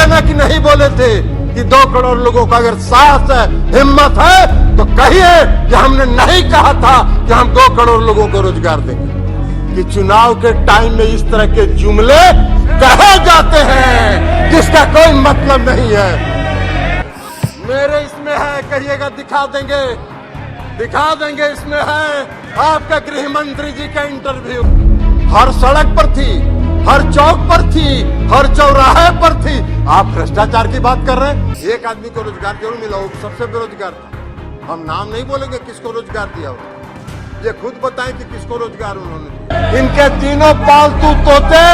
ना कि नहीं बोले थे कि 2 करोड़ लोगों का अगर साहस है, हिम्मत है तो कहिए कि हमने नहीं कहा था कि हम 2 करोड़ लोगों को रोजगार देंगे। कि चुनाव के टाइम में इस तरह के जुमले कहे जाते हैं जिसका कोई मतलब नहीं है। मेरे इसमें है, कहिएगा दिखा देंगे इसमें है आपका गृह मंत्री जी का इंटरव्यू। हर सड़क पर थी, हर चौक पर थी, हर चौराहे पर थी। आप भ्रष्टाचार की बात कर रहे हैं। एक आदमी को रोजगार जरूर मिला, वो सबसे बेरोजगार था। हम नाम नहीं बोलेंगे किसको रोजगार दिया हो, ये खुद बताएं कि किसको रोजगार उन्होंने दिया। इनके तीनों पालतू तोते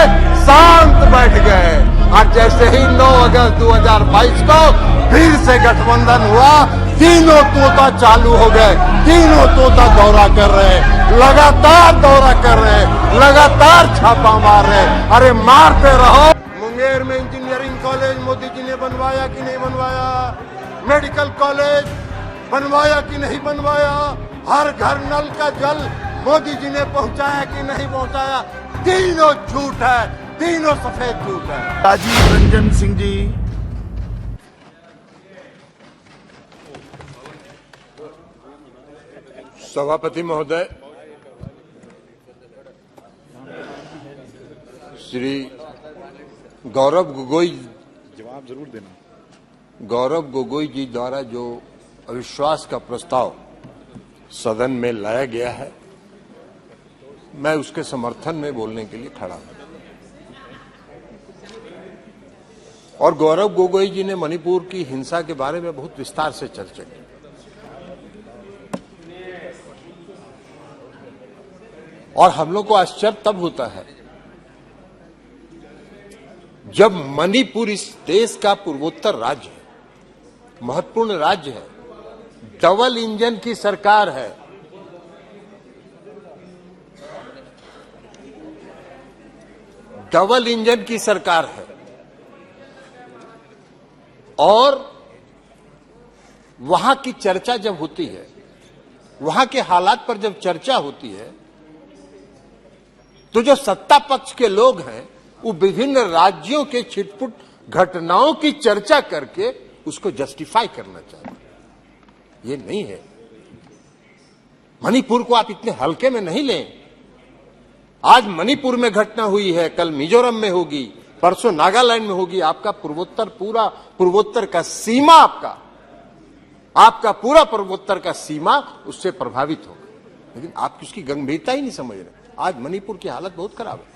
शांत बैठ गए। और जैसे ही 9 अगस्त 2022 को फिर से गठबंधन हुआ, तीनों तोता चालू हो गए। तीनों तोता दौरा कर रहे, लगातार दौरा कर रहे, लगातार छापा मार रहे। अरे मारते रहो। मुंगेर में इंजीनियरिंग कॉलेज मोदी जी ने बनवाया कि नहीं बनवाया? मेडिकल कॉलेज बनवाया कि नहीं बनवाया? हर घर नल का जल मोदी जी ने पहुंचाया कि नहीं पहुंचाया? तीनों झूठ है, तीनों सफेद झूठ है। राजीव रंजन सिंह जी। सभापति महोदय, श्री गौरव गोगोई, जवाब जरूर देना। गौरव गोगोई जी द्वारा जो अविश्वास का प्रस्ताव सदन में लाया गया है, मैं उसके समर्थन में बोलने के लिए खड़ा हूं। और गौरव गोगोई जी ने मणिपुर की हिंसा के बारे में बहुत विस्तार से चर्चा की। और हम लोग को आश्चर्य तब होता है जब मणिपुर इस देश का पूर्वोत्तर राज्य है, महत्वपूर्ण राज्य है, डबल इंजन की सरकार है। डबल इंजन की सरकार है और वहां की चर्चा जब होती है, वहां के हालात पर जब चर्चा होती है, तो जो सत्ता पक्ष के लोग हैं वो विभिन्न राज्यों के छिटपुट घटनाओं की चर्चा करके उसको जस्टिफाई करना चाहते हैं। ये नहीं है। मणिपुर को आप इतने हल्के में नहीं लें। आज मणिपुर में घटना हुई है, कल मिजोरम में होगी, परसों नागालैंड में होगी। आपका पूर्वोत्तर, पूरा पूर्वोत्तर का सीमा, आपका पूरा पूर्वोत्तर का सीमा उससे प्रभावित होगा। लेकिन आप उसकी गंभीरता ही नहीं समझ रहे। आज मणिपुर की हालत बहुत खराब है।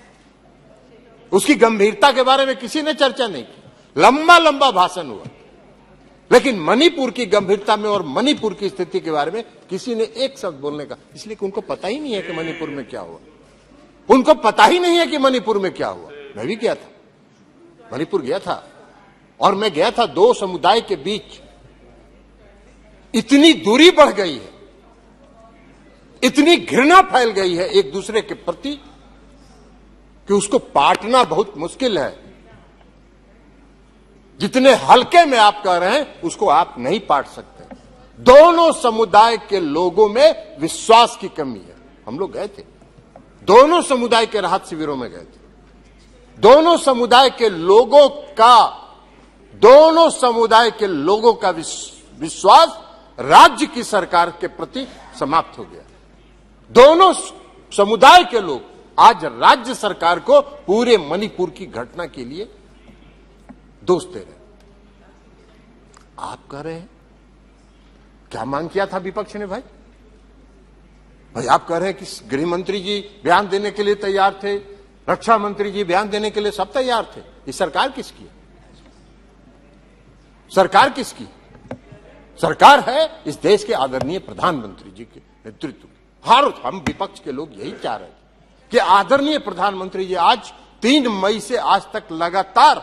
उसकी गंभीरता के बारे में किसी ने चर्चा नहीं की। लंबा लंबा भाषण हुआ, लेकिन मणिपुर की गंभीरता में और मणिपुर की स्थिति के बारे में किसी ने एक शब्द बोलने का, इसलिए कि उनको पता ही नहीं है कि मणिपुर में क्या हुआ। उनको पता ही नहीं है कि मणिपुर में क्या हुआ। मैं भी गया था, मणिपुर गया था, और मैं गया था 2 समुदाय के बीच इतनी दूरी बढ़ गई है, इतनी घृणा फैल गई है एक दूसरे के प्रति कि उसको पाटना बहुत मुश्किल है। जितने हल्के में आप कह रहे हैं उसको आप नहीं पाट सकते। दोनों समुदाय के लोगों में विश्वास की कमी है। हम लोग गए थे, दोनों समुदाय के राहत शिविरों में गए थे। दोनों समुदाय के लोगों का विश्वास राज्य की सरकार के प्रति समाप्त हो गया। दोनों समुदाय के लोग आज राज्य सरकार को पूरे मणिपुर की घटना के लिए दोष दे रहे। आप कह रहे हैं क्या मांग किया था विपक्ष ने? भाई आप कह रहे हैं कि गृह मंत्री जी बयान देने के लिए तैयार थे, रक्षा मंत्री जी बयान देने के लिए सब तैयार थे। ये सरकार किसकी है? सरकार किसकी? सरकार है इस देश के आदरणीय प्रधानमंत्री जी के नेतृत्व में। हम विपक्ष के लोग यही चाह रहे थे कि आदरणीय प्रधानमंत्री जी, आज 3 मई से आज तक लगातार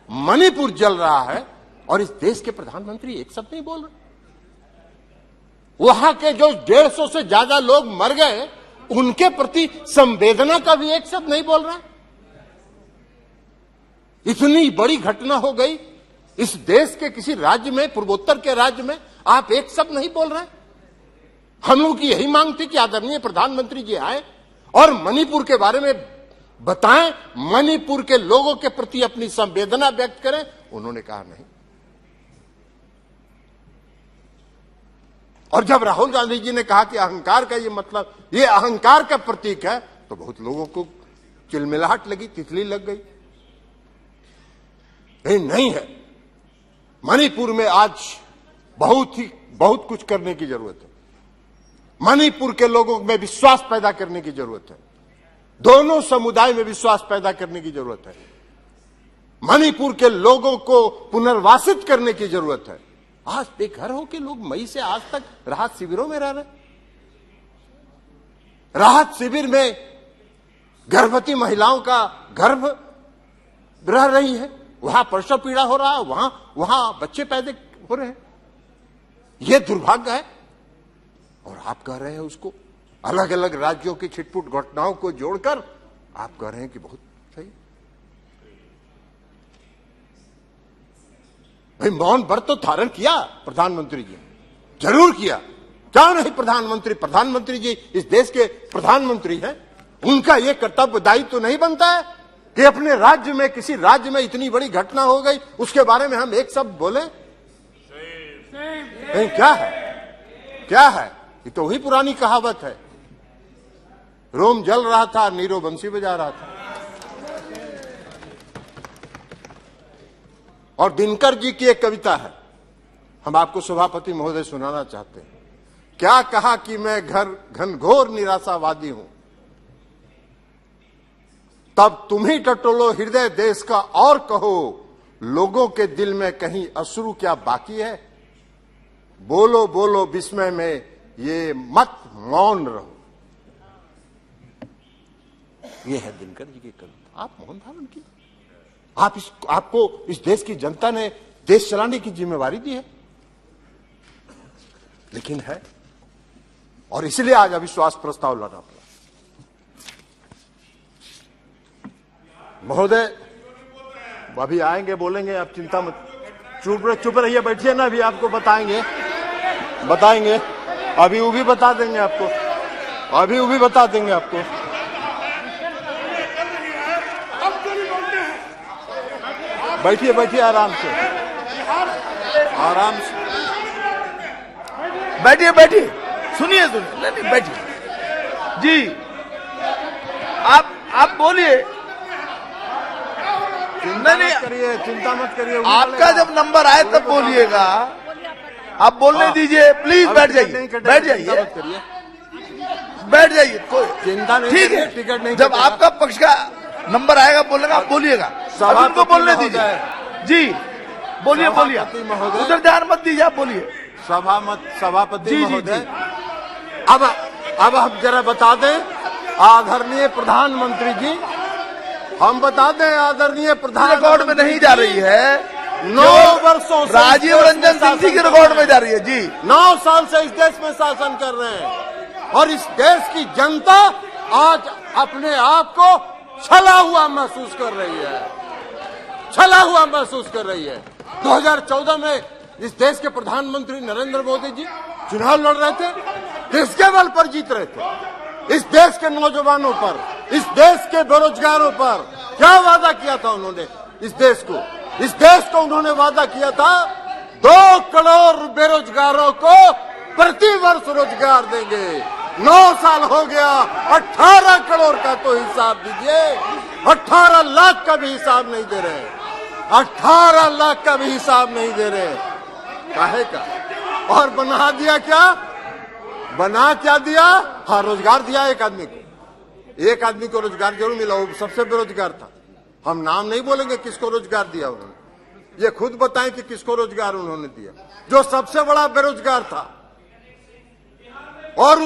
मणिपुर जल रहा है और इस देश के प्रधानमंत्री एक शब्द नहीं बोल रहे। वहां के जो 150 से ज्यादा लोग मर गए, उनके प्रति संवेदना का भी एक शब्द नहीं बोल रहा। इतनी बड़ी घटना हो गई इस देश के किसी राज्य में, पूर्वोत्तर के राज्य में, आप एक शब्द नहीं बोल रहे। हम लोग की यही मांग थी कि आदरणीय प्रधानमंत्री जी आए और मणिपुर के बारे में बताएं, मणिपुर के लोगों के प्रति अपनी संवेदना व्यक्त करें, उन्होंने कहा नहीं। और जब राहुल गांधी जी ने कहा कि अहंकार का ये मतलब, ये अहंकार का प्रतीक है, तो बहुत लोगों को चिलमिलाहट लगी, तितली लग गई। नहीं है। मणिपुर में आज बहुत कुछ करने की जरूरत है। मणिपुर के लोगों में विश्वास पैदा करने की जरूरत है। दोनों समुदाय में विश्वास पैदा करने की जरूरत है। मणिपुर के लोगों को पुनर्वासित करने की जरूरत है। आज बेघर होकर लोग मई से आज तक राहत शिविरों में रह रहे। राहत शिविर में गर्भवती महिलाओं का गर्भ रह रही है, वहां प्रसव पीड़ा हो रहा है, वहां बच्चे पैदा हो रहे हैं। यह दुर्भाग्य है। और आप कह रहे हैं उसको अलग अलग राज्यों की छिटपुट घटनाओं को जोड़कर आप कह रहे हैं कि बहुत सही। भाई मौन व्रत तो धारण किया प्रधानमंत्री जी, जरूर किया। क्या नहीं प्रधानमंत्री जी इस देश के प्रधानमंत्री हैं। उनका यह कर्तव्य दायित्व तो नहीं बनता है कि अपने राज्य में, किसी राज्य में इतनी बड़ी घटना हो गई, उसके बारे में हम एक शब्द बोले? नहीं, क्या है? ये तो वही पुरानी कहावत है, रोम जल रहा था, नीरो बंसी बजा रहा था। और दिनकर जी की एक कविता है, हम आपको सभापति महोदय सुनाना चाहते हैं। क्या कहा कि मैं घनघोर निराशावादी हूं, तब तुम ही टटोलो हृदय देश का और कहो, लोगों के दिल में कहीं अश्रु क्या बाकी है। बोलो बोलो विस्मय में ये मत मौन रहो। ये है दिनकर जी की कविता। आप मौन धारण कीजिए। आपको इस देश की जनता ने देश चलाने की जिम्मेवारी दी है, लेकिन है, और इसलिए आज अविश्वास प्रस्ताव लाना पड़ा। महोदय अभी आएंगे, बोलेंगे, आप चिंता मत, चुप रहिए, बैठिए ना, अभी आपको बताएंगे। अभी वो भी बता देंगे आपको, बैठिए आराम से बैठिए, सुनिए, नहीं बैठिए जी, आप बोलिए। चिंता मत करिए, आपका जब नंबर आए तब बोलिएगा। आप बोलने दीजिए, प्लीज बैठ जाइए, कोई चिंता नहीं, ठीक है। टिकट नहीं, जब आपका पक्ष का नंबर आएगा बोलेगा, आप बोलिएगा, उनको बोलने दीजिए जी। बोलिए, उधर ध्यान मत दीजिए, आप बोलिए। सभापति महोदय, अब हम जरा बता दें आदरणीय प्रधानमंत्री जी, हम बता दें आदरणीय प्रधानमंत्री, रिकॉर्ड में नहीं जा रही है, 9 वर्षों से राजीव रंजन सिंह जी के रिकॉर्ड में जा रही है जी। 9 साल से इस देश में शासन कर रहे हैं, और इस देश की जनता आज अपने आप को छला हुआ महसूस कर रही है। 2014 में इस देश के प्रधानमंत्री नरेंद्र मोदी जी चुनाव लड़ रहे थे, किसके बल पर जीत रहे थे? इस देश के नौजवानों पर, इस देश के बेरोजगारों पर क्या वादा किया था उन्होंने? इस देश को उन्होंने वादा किया था 2 करोड़ बेरोजगारों को प्रति वर्ष रोजगार देंगे। 9 साल हो गया, 18 करोड़ का तो हिसाब दीजिए, 18 लाख का भी हिसाब नहीं दे रहे, 18 लाख का भी हिसाब नहीं दे रहे। काहे का? और बना दिया क्या दिया? हाँ, रोजगार दिया एक आदमी को रोजगार जरूर मिला, वो सबसे बेरोजगार था। हम नाम नहीं बोलेंगे किसको रोजगार दिया उन्होंने, ये खुद बताएं कि किसको रोजगार उन्होंने दिया, जो सबसे बड़ा बेरोजगार था, और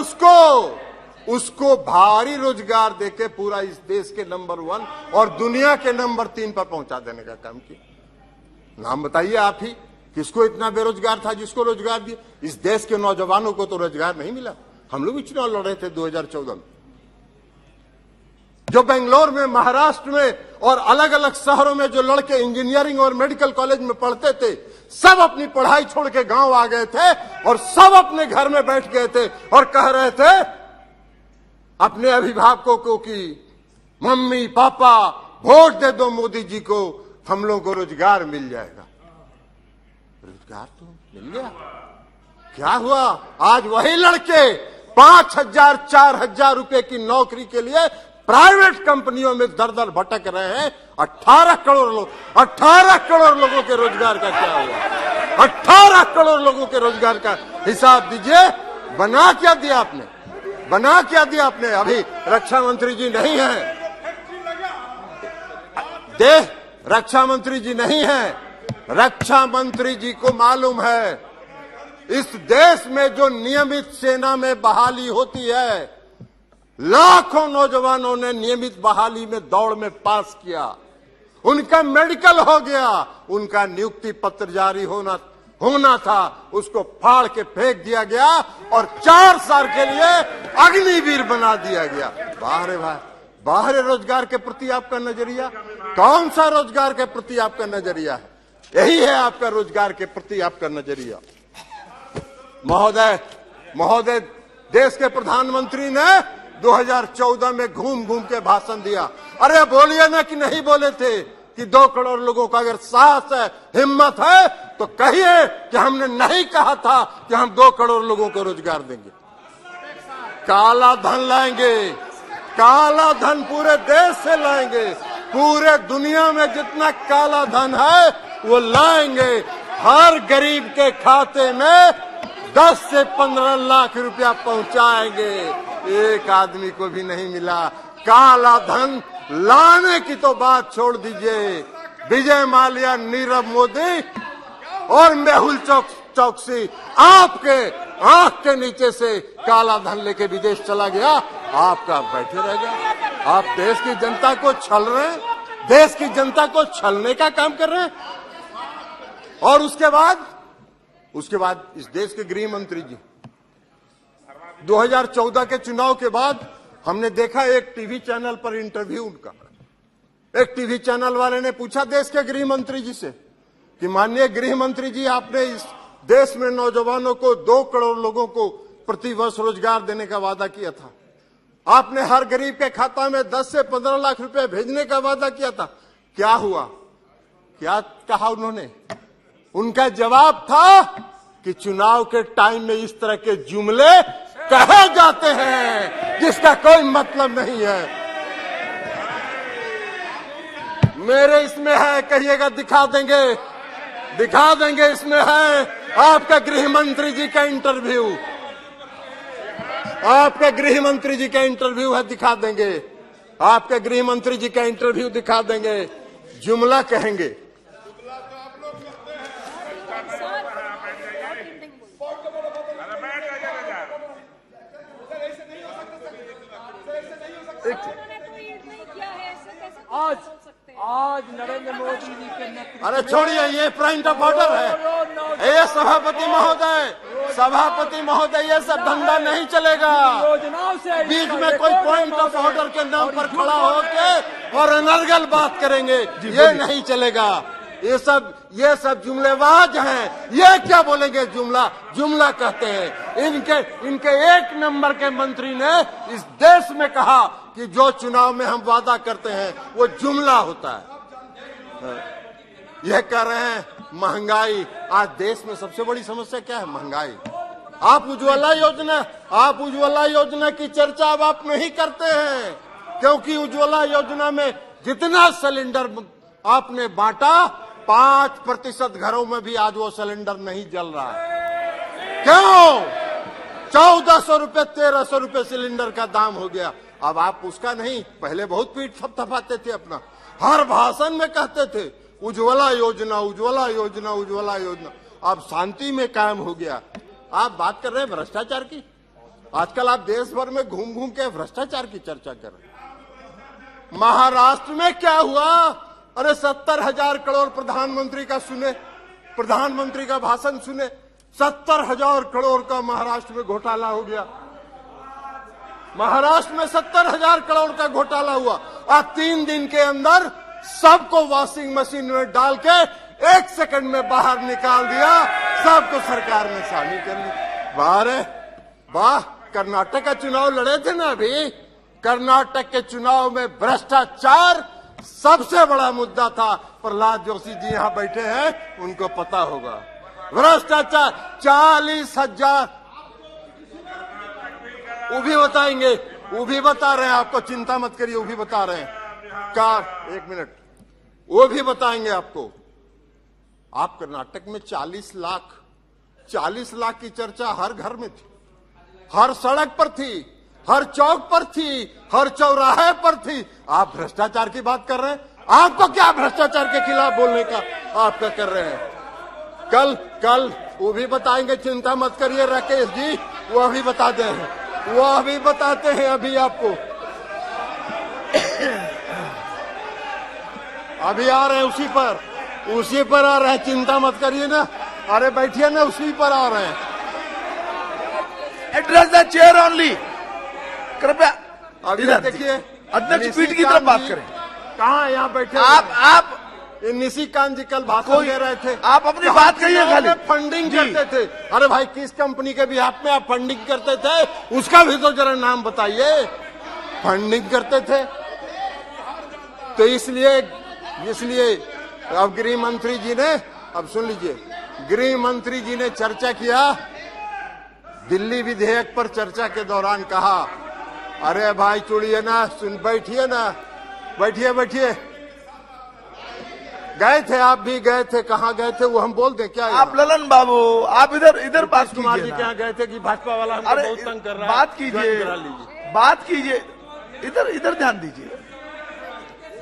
उसको भारी रोजगार देके पूरा इस देश के नंबर 1 और दुनिया के नंबर 3 पर पहुंचा देने का काम किया। नाम बताइए आप ही, किसको इतना बेरोजगार था जिसको रोजगार दिया? इस देश के नौजवानों को तो रोजगार नहीं मिला। हम लोग भी चुनाव लड़ रहे थे 2014 में, जो बेंगलोर में, महाराष्ट्र में और अलग अलग शहरों में जो लड़के इंजीनियरिंग और मेडिकल कॉलेज में पढ़ते थे, सब अपनी पढ़ाई छोड़ के गांव आ गए थे और सब अपने घर में बैठ गए थे और कह रहे थे अपने अभिभावकों को कि मम्मी पापा वोट दे दो मोदी जी को, हम लोगों को रोजगार मिल जाएगा। रोजगार तो मिल गया, क्या हुआ? आज वही लड़के 5,000 4,000 रुपए की नौकरी के लिए प्राइवेट कंपनियों में दर दर भटक रहे हैं। 18 करोड़ लोग, 18 करोड़ लोगों के रोजगार का क्या हुआ? 18 करोड़ लोगों के रोजगार का हिसाब दीजिए। बना क्या दिया आपने? बना क्या दिया आपने? अभी रक्षा मंत्री जी नहीं है, रक्षा मंत्री जी नहीं है। रक्षा मंत्री जी को मालूम है इस देश में जो नियमित सेना में बहाली होती है, लाखों नौजवानों ने नियमित बहाली में दौड़ में पास किया, उनका मेडिकल हो गया, उनका नियुक्ति पत्र जारी होना था, उसको फाड़ के फेंक दिया गया और 4 साल के लिए अग्निवीर बना दिया गया। बाहर भाई, बाहर रोजगार के प्रति आपका नजरिया कौन सा? रोजगार के प्रति आपका नजरिया है यही है, आपका रोजगार के प्रति आपका नजरिया। महोदय देश के प्रधानमंत्री ने 2014 में घूम घूम के भाषण दिया। अरे बोलिए ना कि नहीं बोले थे कि 2 करोड़ लोगों का अगर साहस है, हिम्मत है तो कहिए कि हमने नहीं कहा था कि हम 2 करोड़ लोगों को रोजगार देंगे। काला धन लाएंगे, काला धन पूरे देश से लाएंगे, पूरे दुनिया में जितना काला धन है वो लाएंगे। हर गरीब के खाते में 10 से 15 लाख रुपया पहुंचाएंगे। एक आदमी को भी नहीं मिला। काला धन लाने की तो बात छोड़ दीजिए। विजय माल्या, नीरव मोदी और मेहुल चौकसी आपके आंख के नीचे से काला धन लेके विदेश चला गया, आपका बैठे रह गया। आप देश की जनता को छल रहे हैं, देश की जनता को छलने का काम कर रहे हैं। और उसके बाद इस देश के गृह मंत्री जी 2014 के चुनाव के बाद हमने देखा एक टीवी चैनल पर इंटरव्यू उनका। एक टीवी चैनल वाले ने पूछा देश के गृह मंत्री जी से कि माननीय गृह मंत्री जी, आपने इस देश में नौजवानों को 2 करोड़ लोगों को प्रति वर्ष रोजगार देने का वादा किया था। आपने हर गरीब के खाता में 10 से 15 लाख रुपए भेजने का वादा किया था। क्या हुआ? क्या कहा उन्होंने? उनका जवाब था कि चुनाव के टाइम में इस तरह के जुमले कहे जाते हैं जिसका कोई मतलब नहीं है। मेरे इसमें है, कहिएगा दिखा देंगे इसमें है आपका गृह मंत्री जी का इंटरव्यू, आपका गृह मंत्री जी का इंटरव्यू है, दिखा देंगे। आपके गृह मंत्री जी का इंटरव्यू दिखा देंगे। जुमला कहेंगे। आज नरेंद्र मोदी जी के नेतृत्व। अरे छोड़िए, ये पॉइंट ऑफ ऑर्डर है। ये सभापति महोदय, ये सब धंधा नहीं चलेगा। योजनाओं से बीच में कोई पॉइंट ऑफ ऑर्डर के नाम पर खड़ा होके और अनर्गल बात करेंगे, ये नहीं चलेगा। ये सब जुमलेबाज हैं। ये क्या बोलेंगे? जुमला कहते हैं। इनके 1 नंबर के मंत्री ने इस देश में कहा कि जो चुनाव में हम वादा करते हैं वो जुमला होता है। यह कह रहे हैं महंगाई। आज देश में सबसे बड़ी समस्या क्या है? महंगाई। आप उज्ज्वला योजना की चर्चा अब आप नहीं करते हैं, क्योंकि उज्ज्वला योजना में जितना सिलेंडर आपने बांटा, 5% घरों में भी आज वो सिलेंडर नहीं जल रहा है। क्यों? 1400 रुपए 1300 रुपए सिलेंडर का दाम हो गया। अब आप उसका नहीं, पहले बहुत पीठ थपथपाते थे, अपना हर भाषण में कहते थे उज्ज्वला योजना, उज्ज्वला योजना, उज्ज्वला योजना। अब शांति में कायम हो गया। आप बात कर रहे हैं भ्रष्टाचार की। आजकल आप देश भर में घूम घूम के भ्रष्टाचार की चर्चा कर रहे हैं। महाराष्ट्र में क्या हुआ? अरे 70,000 करोड़ प्रधानमंत्री का भाषण सुने। 70,000 करोड़ का महाराष्ट्र में घोटाला हो गया। महाराष्ट्र में 70,000 करोड़ का घोटाला हुआ। आज 3 दिन के अंदर सबको वॉशिंग मशीन में डाल के 1 सेकंड में बाहर निकाल दिया। सबको सरकार में शामिल कर ली। वाह, कर्नाटक का चुनाव लड़े थे ना अभी। कर्नाटक के चुनाव में भ्रष्टाचार सबसे बड़ा मुद्दा था। प्रहलाद जोशी जी यहाँ बैठे हैं, उनको पता होगा। भ्रष्टाचार 40,000, वो भी बताएंगे, वो भी बता रहे हैं आपको, चिंता मत करिए, वो भी बता रहे हैं। कार, एक मिनट, वो भी बताएंगे आपको। आप कर्नाटक में 40 लाख की चर्चा हर घर में थी, हर सड़क पर थी, हर चौक पर थी, हर चौराहे पर थी। आप भ्रष्टाचार की बात कर रहे हैं? आपको क्या भ्रष्टाचार के खिलाफ बोलने का आपका कर रहे हैं? कल वो भी बताएंगे, चिंता मत करिए राकेश जी, वो अभी बताते हैं, वो अभी बताते हैं अभी आपको। अभी आ रहे हैं, उसी पर आ रहे हैं, चिंता मत करिए ना। अरे बैठिए ना, उसी पर आ रहे हैं। एड्रेस द चेयर ओनली, कृपया। अभी देखिए, अध्यक्ष पीठ की तरफ बात करें। कहाँ यहाँ बैठे? आप निशिकांत जी कल भाषण दे रहे थे, आप अपनी बात कहिए खाली। फंडिंग करते थे। अरे भाई, किस कंपनी के बिहाफ में आप फंडिंग करते थे, उसका भी तो जरा नाम बताइए। फंडिंग करते थे तो इसलिए अब गृह मंत्री जी ने, अब सुन लीजिए, गृह मंत्री जी ने चर्चा किया, दिल्ली विधेयक पर चर्चा के दौरान कहा, अरे भाई चुड़िए ना, सुन, बैठिए ना, बैठिए। गए थे, आप भी गए थे, कहाँ गए थे वो हम बोल दें क्या? आप ललन बाबू, आप इधर बात कुमार जी कीजिए के यहाँ गए थे कि भाजपा वाला हमको अरे बहुत तंग कर रहा है, बात कीजिए, बात कीजिए, इधर ध्यान दीजिए।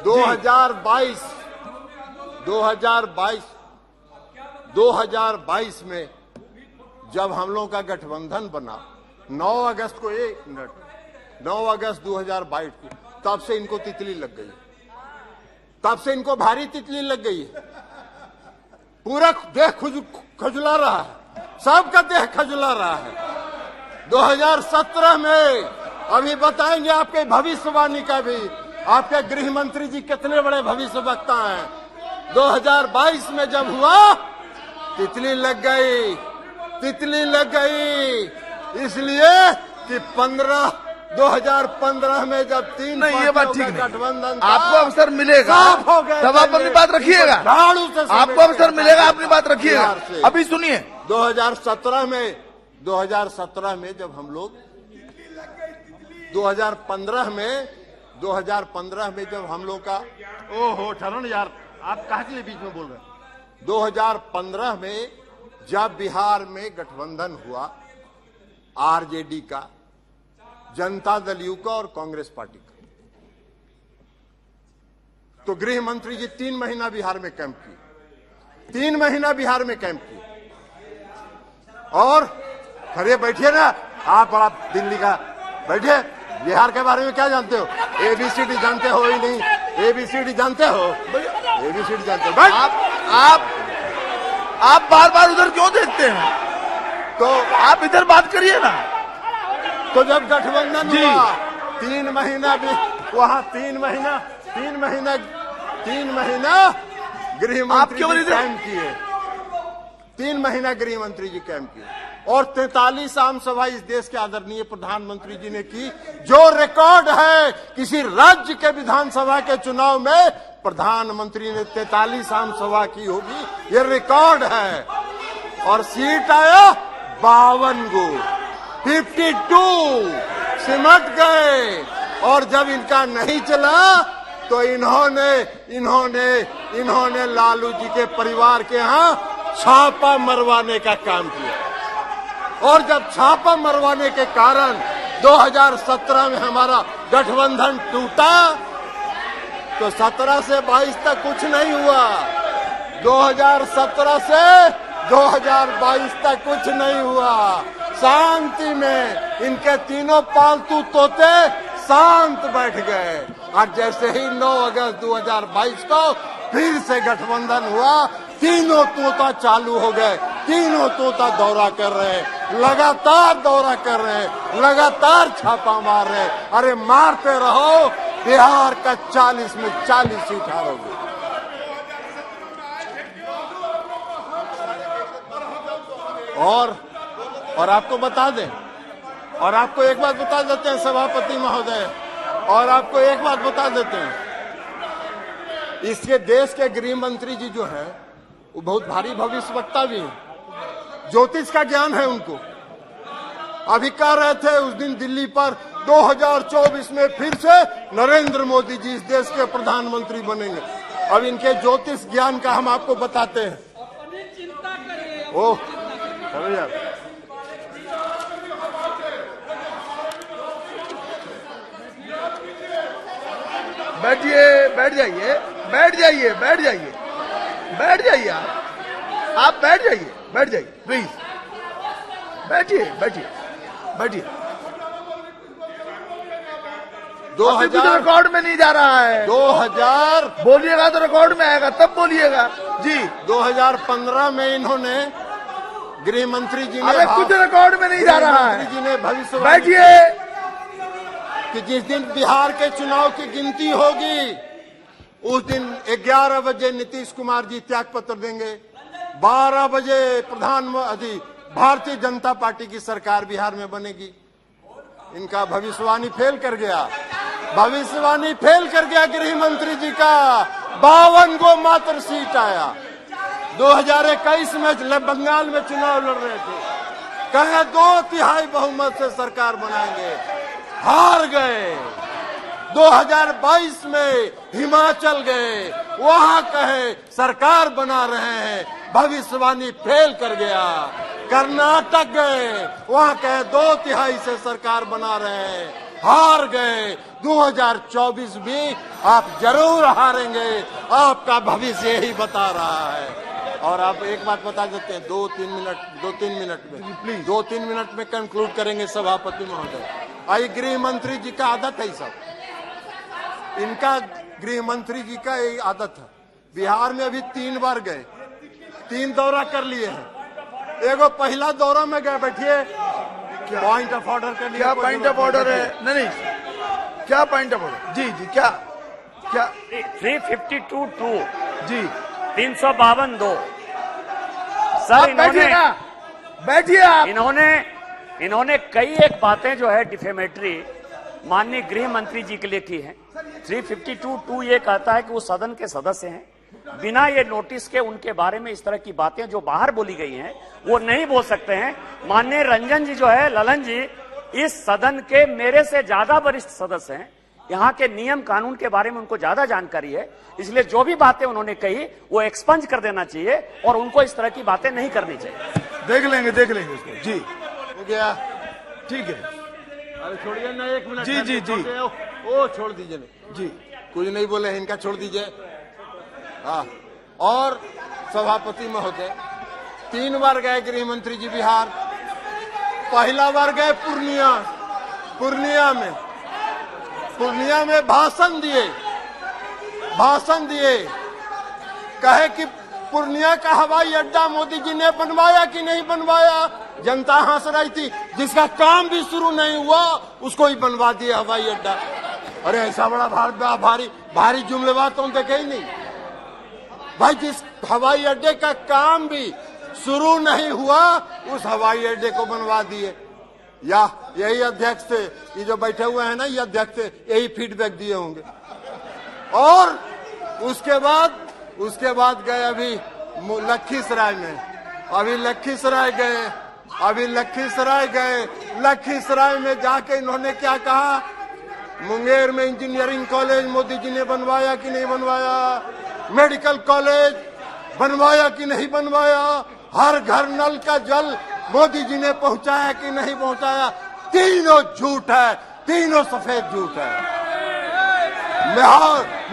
2022 में जब हम लोगों का गठबंधन बना, 9 अगस्त 2022 को, तब से इनको तितली लग गई, तब से इनको भारी तितली लग गई है। पूरा देह खजुला रहा है, सबका देह खजुला रहा है। 2017 में अभी बताएंगे आपके भविष्यवाणी का भी, आपके गृह मंत्री जी कितने बड़े भविष्य वक्ता हैं। 2022 में जब हुआ, तितली लग गई, इसलिए कि 2015 में जब 3 नहीं, ये बात ठीक नहीं। गठबंधन, आपको अवसर मिलेगा तब आप अपनी बात रखिएगा, आपको अवसर मिलेगा, अपनी बात रखिएगा। अभी सुनिए, 2017 में जब हम लोग 2015 में जब हम लोग का, ओहो ठहरो यार, आप कहाँ के लिए बीच में बोल रहे हैं? 2015 में जब बिहार में गठबंधन हुआ, आरजेडी का, जनता दल यू का और कांग्रेस पार्टी का, तो गृह मंत्री जी 3 महीना बिहार में कैंप किए, 3 महीना बिहार में कैंप किए। और खड़े बैठिए ना, आप बड़ा दिल्ली का, बैठिए। बिहार के बारे में क्या जानते हो? ABCD जानते हो ही नहीं? ABCD जानते हो? ABCD जानते हो? आप बार उधर क्यों देखते हैं? तो आप इधर बात करिए ना। तो जब गठबंधन हुआ, 3 महीना भी वहां, 3 महीना गृह मंत्री जी कैंप किए, 3 महीना गृह मंत्री जी कैंप किए, और 43 आम सभा इस देश के आदरणीय प्रधानमंत्री जी ने की, जो रिकॉर्ड है किसी राज्य के विधानसभा के चुनाव में प्रधानमंत्री ने 43 आम सभा की होगी, ये रिकॉर्ड है। और सीट आया 52 गो, 52 सिमट गए। और जब इनका नहीं चला तो इन्होंने लालू जी के परिवार के यहाँ छापा मरवाने का काम किया। और जब छापा मरवाने के कारण 2017 में हमारा गठबंधन टूटा, तो 17 से 22 तक कुछ नहीं हुआ। 2017 से 2022 तक कुछ नहीं हुआ। शांति में इनके तीनों पालतू तोते शांत बैठ गए। और जैसे ही 9 अगस्त 2022 को फिर से गठबंधन हुआ, तीनों तोता चालू हो गए, तीनों तोता दौरा कर रहे, लगातार दौरा कर रहे, लगातार छापा मार रहे। अरे मारते रहो, बिहार का 40 में 40 सीट हारोगे। और आपको बता दें, और आपको एक बात बता देते हैं सभापति महोदय, और आपको एक बात बता देते हैं, इसके देश के गृह मंत्री जी जो हैं वो बहुत भारी भविष्यवक्ता भी हैं, ज्योतिष का ज्ञान है उनको। अभी कह रहे थे उस दिन दिल्ली पर 2024 में फिर से नरेंद्र मोदी जी इस देश के प्रधानमंत्री बनेंगे। अब इनके ज्योतिष ज्ञान का हम आपको बताते हैं। अपनी चिंता करिए। ओह चलो यार, बैठिए, बैठ जाइए, बैठ जाइए, बैठ जाइए, बैठ जाइए, आप बैठ जाइए, बैठ जाइए प्लीज, बैठिए, बैठिए, बैठिए। 2000 रिकॉर्ड में नहीं जा रहा है। 2000 बोलिएगा तो रिकॉर्ड में आएगा, तब बोलिएगा जी। 2015 में इन्होंने गृह मंत्री जी ने अरे कुछ रिकॉर्ड में नहीं जा रहा है। जी ने भविष्य बैठिए। कि जिस दिन बिहार के चुनाव की गिनती होगी उस दिन 11 बजे नीतीश कुमार जी त्याग पत्र देंगे, 12 बजे प्रधानमंत्री भारतीय जनता पार्टी की सरकार बिहार में बनेगी। इनका भविष्यवाणी फेल कर गया, भविष्यवाणी फेल कर गया गृह मंत्री जी का। 52 को मात्र सीट आया। 2021 में बंगाल में चुनाव लड़ रहे थे, कहे 2/3 बहुमत से सरकार बनाएंगे, हार गए। 2022 में हिमाचल गए, वहां कहे सरकार बना रहे हैं, भविष्यवाणी फेल कर गया। कर्नाटक गए, वहां कहे 2/3 से सरकार बना रहे हैं, हार गए। 2024 भी आप जरूर हारेंगे, आपका भविष्य यही बता रहा है। और आप एक बात बता देते हैं, 2-3 मिनट में प्लीज 2-3 मिनट में कंक्लूड करेंगे सभापति महोदय। आई गृह मंत्री जी का आदत है सब, इनका गृह मंत्री जी का यही आदत है। बिहार में अभी 3 बार गए, 3 दौरा कर लिए हैं। एगो पहला दौरा में गए, बैठिए, पॉइंट ऑफ ऑर्डर कर लिया। क्या पॉइंट ऑफ ऑर्डर है? नहीं, क्या पॉइंट ऑफ ऑर्डर? जी जी, क्या क्या 352(2) जी 352(2) सर बैठिए ना, बैठिए आप। इन्होंने कई एक बातें जो है डिफेमेटरी माननीय गृह मंत्री जी के लिए की हैं। 352(2) ये कहता है कि वो सदन के सदस्य हैं, बिना ये नोटिस के उनके बारे में इस तरह की बातें जो बाहर बोली गई हैं वो नहीं बोल सकते हैं। माननीय रंजन जी जो है, ललन जी, इस सदन के मेरे से ज्यादा वरिष्ठ सदस्य हैं, यहाँ के नियम कानून के बारे में उनको ज्यादा जानकारी है, इसलिए जो भी बातें उन्होंने कही वो एक्सपंज कर देना चाहिए और उनको इस तरह की बातें नहीं करनी चाहिए। देख लेंगे उसको। जी हो गया, ठीक है। अरे छोड़िए ना, 1 मिनट। जी जी जी, ओ छोड़ दीजिए ना जी, कुछ नहीं बोले, इनका छोड़ दीजिए। हाँ, और सभापति महोदय 3 बार गए गृह मंत्री जी बिहार। पहला बार गए पूर्णिया में भाषण दिए, कहे कि पूर्णिया का हवाई अड्डा मोदी जी ने बनवाया कि नहीं बनवाया। जनता हंस रही थी, जिसका काम भी शुरू नहीं हुआ उसको ही बनवा दिया हवाई अड्डा। अरे ऐसा बड़ा भारी जुमलेबाज तो देखे ही नहीं भाई। जिस हवाई अड्डे का काम भी शुरू नहीं हुआ उस हवाई अड्डे को बनवा दिए। या यही अध्यक्ष थे, ये जो बैठे हुए हैं ना, ये अध्यक्ष थे, यही फीडबैक दिए होंगे। और उसके बाद गए अभी लखीसराय में, लखीसराय में जाके इन्होंने क्या कहा, मुंगेर में इंजीनियरिंग कॉलेज मोदी जी ने बनवाया कि नहीं बनवाया, मेडिकल कॉलेज बनवाया कि नहीं बनवाया, हर घर नल का जल मोदी जी ने पहुंचाया कि नहीं पहुंचाया। तीनों झूठ है, तीनों सफेद झूठ है।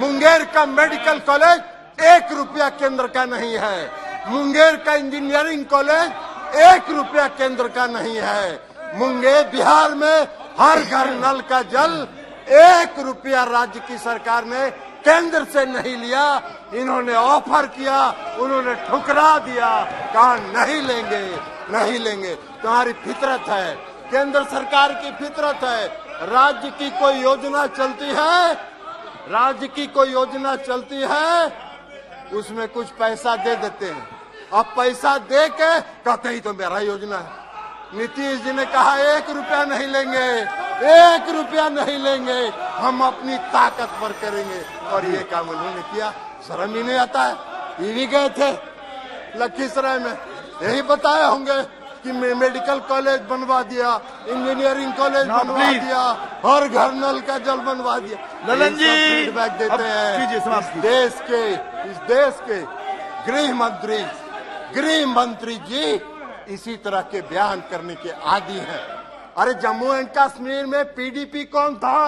मुंगेर का मेडिकल कॉलेज 1 रुपया केंद्र का नहीं है, मुंगेर का इंजीनियरिंग कॉलेज 1 रुपया केंद्र का नहीं है। मुंगेर बिहार में हर घर नल का जल 1 रुपया राज्य की सरकार ने केंद्र से नहीं लिया। इन्होंने ऑफर किया, उन्होंने ठुकरा दिया, कहा नहीं लेंगे। तुम्हारी फितरत है, केंद्र सरकार की फितरत है। राज्य की कोई योजना चलती है, उसमें कुछ पैसा दे देते हैं। अब पैसा दे के कहते ही तो मेरा योजना है। नीतीश जी ने कहा 1 रुपया नहीं लेंगे, 1 रुपया नहीं लेंगे, हम अपनी ताकत पर करेंगे। और ये काम उन्होंने किया, शर्म ही नहीं आता है। ये भी गए थे लखीसराय में, यही बताए होंगे कि मेडिकल कॉलेज बनवा दिया, इंजीनियरिंग कॉलेज बनवा दिया, हर घर नल का जल बनवा दिया। ललन जी, फीडबैक देते अब कीजिए, हैं। समाप्त इस देश के गृह मंत्री जी इसी तरह के बयान करने के आदी हैं। अरे जम्मू एंड कश्मीर में पीडीपी कौन था?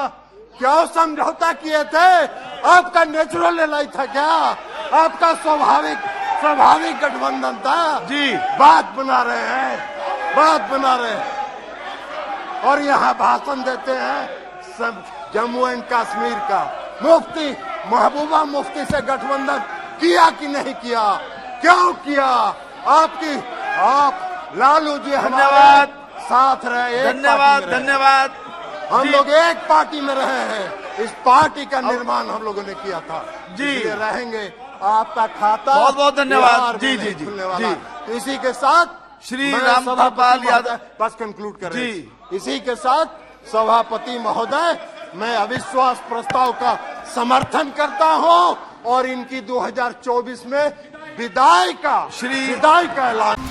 क्यों समझौता किए थे? आपका नेचुरल एलाई था क्या? आपका स्वाभाविक गठबंधन था जी। बात बना रहे हैं और यहाँ भाषण देते हैं सब जम्मू एंड कश्मीर का। मुफ्ती महबूबा मुफ्ती से गठबंधन किया कि नहीं किया? क्यों किया? आप लालू जी धन्यवाद, साथ रहे, धन्यवाद। हम लोग एक पार्टी में रहे हैं, इस पार्टी का निर्माण हम लोगों ने किया था जी। इसलिए रहेंगे। आपका खाता बहुत धन्यवाद। बिहार में जी, नहीं जी, खुलने वाला। जी। इसी के साथ श्री मैं रामपाल सभापति यादव महोदय, बस कंक्लूड करें जी। इसी के साथ सभापति महोदय, मैं अविश्वास प्रस्ताव का समर्थन करता हूं और इनकी 2024 में विदाई का ऐलान